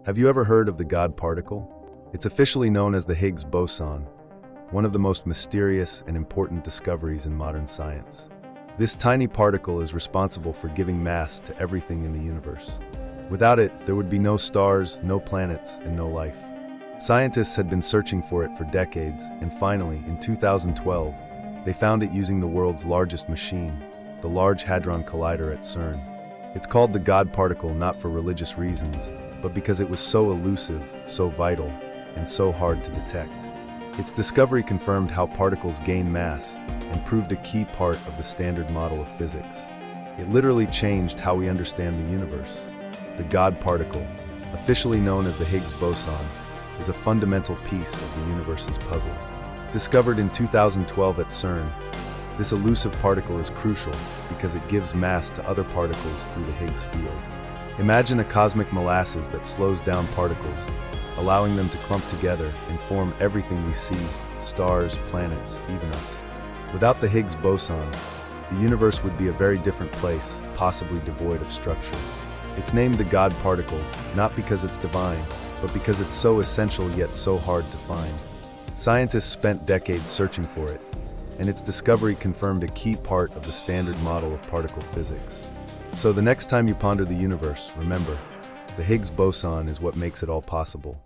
Have you ever heard of the God particle? It's officially known as the Higgs boson, one of the most mysterious and important discoveries in modern science. This tiny particle is responsible for giving mass to everything in the universe. Without it, there would be no stars, no planets, and no life. Scientists had been searching for it for decades, and finally, in 2012, they found it using the world's largest machine, the Large Hadron Collider at CERN. It's called the God particle not for religious reasons, but because it was so elusive, so vital, and so hard to detect. Its discovery confirmed how particles gain mass and proved a key part of the standard model of physics. It literally changed how we understand the universe. The God particle, officially known as the Higgs boson, is a fundamental piece of the universe's puzzle. Discovered in 2012 at CERN, this elusive particle is crucial because it gives mass to other particles through the Higgs field. Imagine a cosmic molasses that slows down particles, allowing them to clump together and form everything we see, stars, planets, even us. Without the Higgs boson, the universe would be a very different place, possibly devoid of structure. It's named the God particle, not because it's divine, but because it's so essential yet so hard to find. Scientists spent decades searching for it, and its discovery confirmed a key part of the standard model of particle physics. So the next time you ponder the universe, remember, the Higgs boson is what makes it all possible.